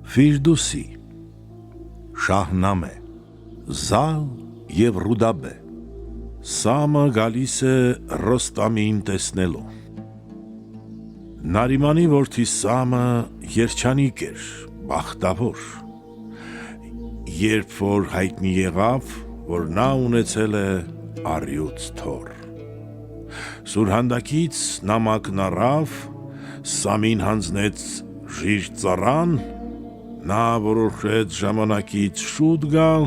Ֆիրդուսի, Շահնամե, Զալ և Ռուդաբե, Սամը գալիս է Ռոստամին տեսնելու։ Նարիմանի որդի Սամը երջանիկ էր, բախտավոր, երբ որ հայտնի եղավ, որ նա ունեցել է առյուծ թոռ։ Սուրհանդակից նամակն առավ, Սամին հանձնեց ժիժ ծառան, նա որոշեց ժամանակից շուտ գալ,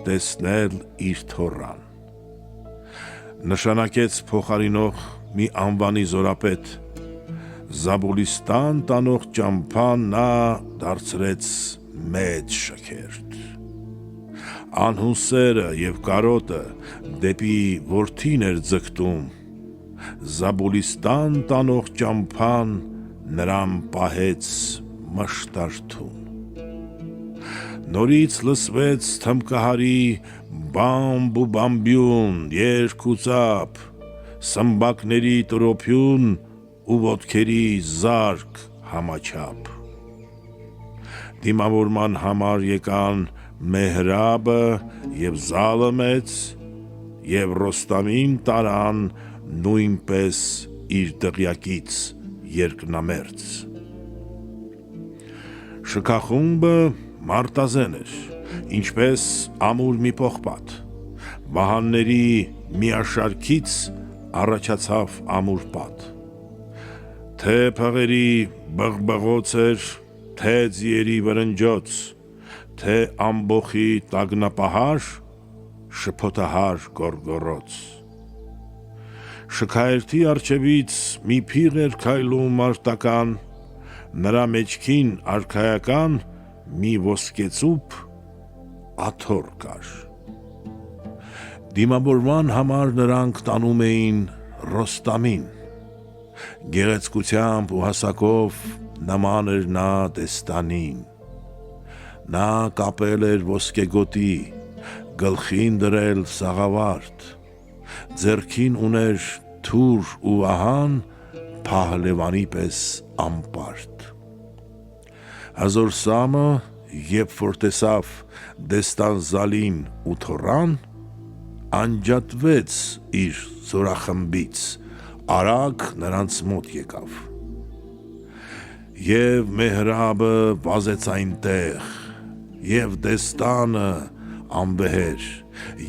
տեսնել իր թոռան։ Նշանակեց փոխարինող մի անվանի զորապետ, Զաբուլիստան տանող ճամփան նա դարձրեց մեծ շքերթ։ Անհուսերը և կարոտը դեպի որդին էր ձգտում, Զաբուլիստան տանող ճամփան նրան պահեց մշտարթուն։ Նորից լսվեց թմբկահարի բամբ ու բամբյուն, երգ ու ծափ, սմբակների տրոփյուն ու ոտքերի զարկ համաչափ։ Դիմավորման համար եկան Մեհրաբը և Զալը մեծ և Ռոստամին տարան նույնպես իր դղյակից երկնամերձ։ Շքախումբը մարտազեն էր, ինչպես ամուր մի պողպատ, վահանների միաշարքից առաջացավ ամուր պատ։ Թե փղերի բղբղոց էր, թե ձիերի վրնջոց, թե ամբոխի տագնապահար, շփոթահար գոռգոռոց։ Շքահերթի առջևից մի փիղ էր քայլում մարտական, նրա մեջքին արքայական մի ոսկեծուփ աթոռ կար։ Դիմավորման համար նրանք տանում էին Ռոստամին, գեղեցկությամբ ու հասակով նման էր նա դեստանին։ Նա կապել էր ոսկեգոտի, գլխին դրել սաղավարտ, ձեռքին ուներ թուր ու ահան, փահլևանի պես անպարտ։ Հզոր Սամը, երբ որ տեսավ դեստան Զալին ու թոռան, անջատվեց իր զորախմբից, արագ նրանց մոտ եկավ։ Եվ Մեհրաբը վազեց այնտեղ, և դեստանը անվեհեր,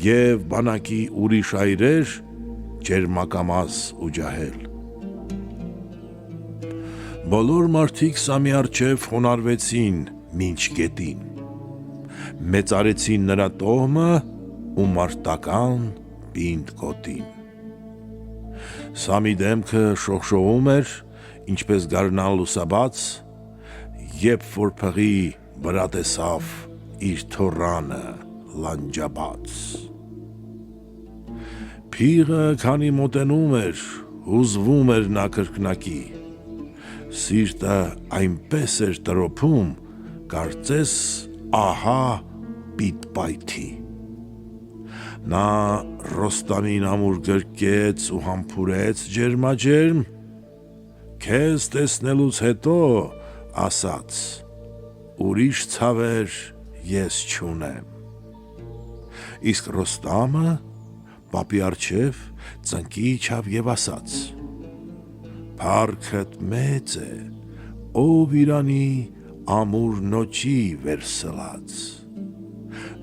և բանակի ուրիշ այրեր ջերմակամազ ու ջահել։ Բոլոր մարդիկ Սամի առջև խոնարհվեցին մինչ գետին, մեծարեցին նրա տոհմը ու մարտական պինդ գոտին։ Սամի դեմքը շողշողում էր, ինչպես գարնան լուսաբաց, երբ որ փղի վրա տեսավ իր թոռանը լանջաբաց։ Փիղը քանի մոտենում էր, հուզվում էր նա կրկնակի, սիրտը այնպես էր տրոփում, կարծես ահա պիտի պայթի։ Նա Ռոստամին ամուր գրկեց ու համբուրեց ջերմաջերմ, քեզ տեսնելուց հետո, ասաց, ուրիշ ցավեր ես չունեմ։ Իսկ Ռոստամը պապի առջև ծնկի իջավ և ասաց. Փառքդ մեծ է, ով Իրանի ամուր նոճի վերսլած։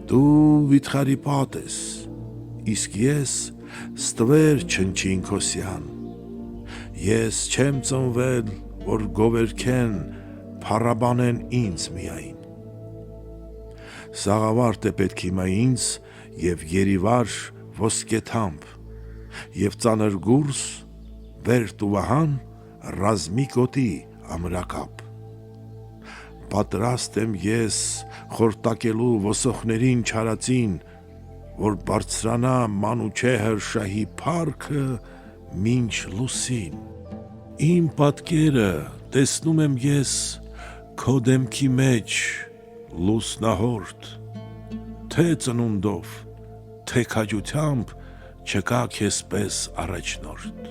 Դու վիթխարի պատ ես, իսկ ես ստվեր չնչինքոսյան։ Ես չեմ ծնվել, որ գովերքեն, փառաբանեն ինձ միայն։ Սաղավարտ է պետք հիմա ինձ և երիվար ոսկեթամբ, և ծանր գուրս, վերտ ու վահան, ռազմիկ օդի ամրակապ։ Պատրաստ եմ ես խորտակելու ոսոխներին չարածին, որ բարձրանա Մանուչեհր շահի փառքը մինչ լուսին։ Իմ պատկերը տեսնում եմ ես քո դեմքի մեջ լուսնահորդ, թե ծնունդով, թե քաջությամբ չկա քեզպես առաջնորդ։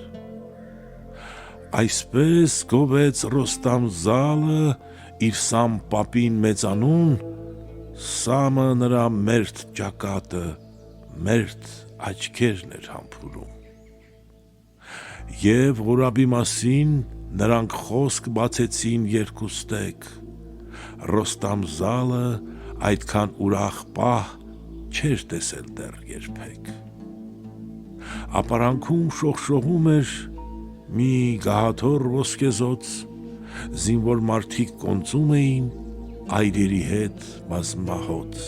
Այսպես գովեց Ռոստամ Զալը իր Սամ պապին մեծանուն, Սամը նրա մերթ ճակատը, մերթ աչքերն էր համբուրում։ Եվ Ղորաբի մասին նրանք խոսք բացեցին երկուստեք, Ռոստամ զալը այդքան ուրախ պահ չէր տեսել դեռ երբեք։ Ապարանքում շողշողում էր մի գահաթոռ ոսկեզոծ, զինվոր մարդիկ կոնծում էին այրերի հետ բազմահոծ։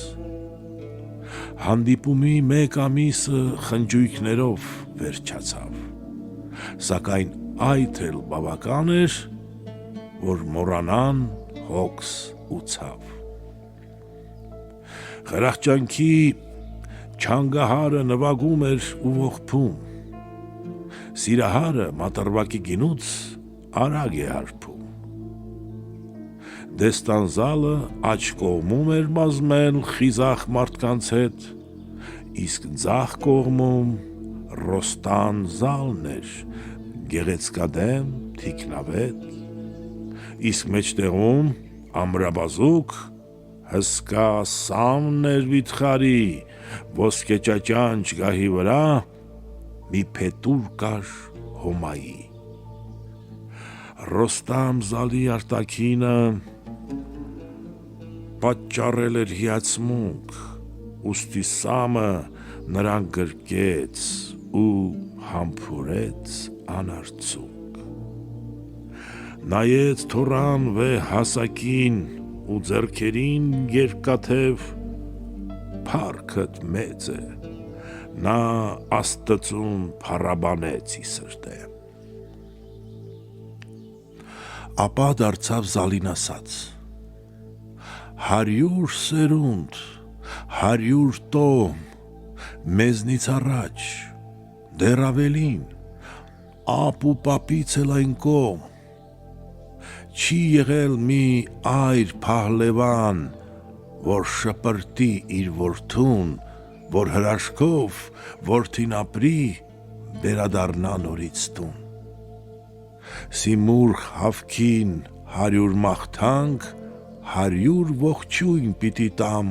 Հանդիպումի մեկ ամիսը խնջույքներով վերջացավ, սակայն այդ էլ բավական էր, որ մոռանան հոգս ու ցավ։ Խրախճանքի չանգահարը նվագում էր ու ողբում, սիրահարը մատռվակի գինուց արագ է հարբում։ Դեստանզալը աջ կողմում էր բազմել խիզախ մարդկանց հետ, իսկ ձախ կողմում Ռոստան զալն էր, գեղեցկադեմ, թիկնավետ, իսկ մեջտեղում ամրաբազուկ հսկա Սամն էր վիթխարի, ոսկեճաճանճ գահի վրա մի փետուր կար հոմայի։ Ռոստամ զալի արտաքինը պատճառել էր հիացմունք, ուստի Սամը նրան գրկեց ու համբուրեց անարցունք։ Նայեց թոռան վեհ հասակին ու ձեռքերին երկաթև, փառքդ մեծ է, նա Աստծուն փառաբանեց ի սրտե։ Ապա դարձավ զալին ասաց. 100 սերունդ, 100 տոմ, մեզնից առաջ, դեռ ավելին, ապ ու պապից էլ այն կողմ, չի եղել մի այր փահլևան, որ շպրտի իր որդուն, որ հրաշքով որդին ապրի, վերադառնա նորից տուն։ Սիմուրղ հավքին 100 մաղթանք, 100 ողջույն պիտի տամ,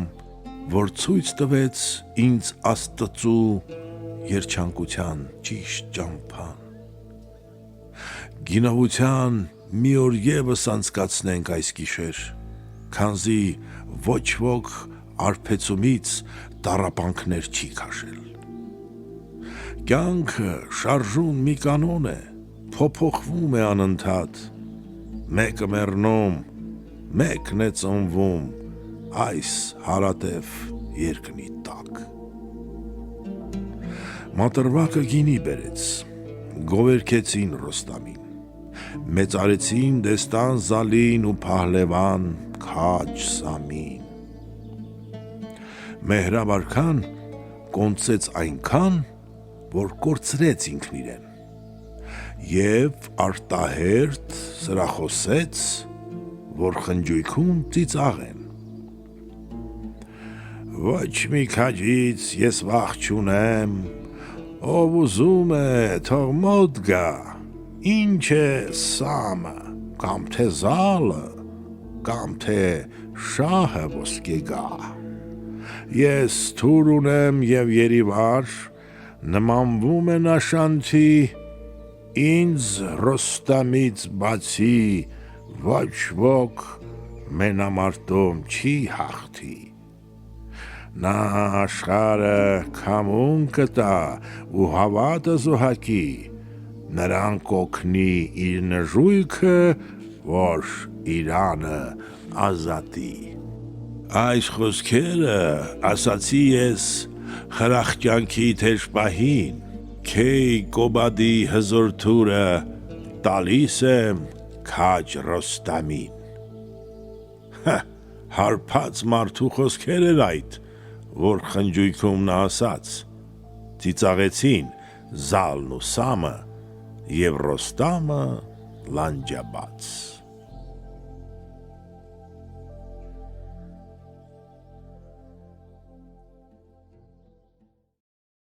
որ ցույց տվեց ինձ Աստծու երջանկության ճիշտ ճամփան։ Գինովության մի օր ևս անցկացնենք այս գիշեր, քանզի ոչ ոք արբեցումից տառապանքներ չի քաշել։ Կյանքը շարժուն մի կանոն է, փոփոխվում է անընդհատ, մեկը մեռնում, մեկն է ծնվում այս հարատև երկնի տակ։ Մատռվակը գինի բերեց, գովերքեցին Ռոստամին, մեծարեցին Դեստան զալին ու փահլևան քաջ Սամին։ Մեհրաբ արքան կոնծեց այնքան, որ կորցրեց ինքն իրեն, և արտահերթ սրախոսեց, որ խնջույքում ծիծաղ են։ Ոչ մի քաջից ես վախ չունեմ, ով ուզում է թող մոտ գա, ինչ է Սամը, կամ թե զալը, կամ թե շահը ոսկեգա։ Ես թուր ունեմ և երիվար, նմանվում են աշանթի, ինձ Ռոստամից բացի ոչ ոք մենամարտում չի հաղթի։ Նա աշխարհը քամուն կտա ու հավատը զոհակի, նրան կօգնի իր նժույգը, որ Իրանը ազատի։ Այս խոսքերը ասացի ես խրախճանքի թեժ պահին, Քեյ Կոբադի հզոր թուրը տալիս եմ քաջ Ռոստամին։ Հարբած մարդու խոսքեր էր այդ, որ խնջույքում նա ասաց, ծիծաղեցին զալն ու Սամը և Ռոստամը լանջաբաց։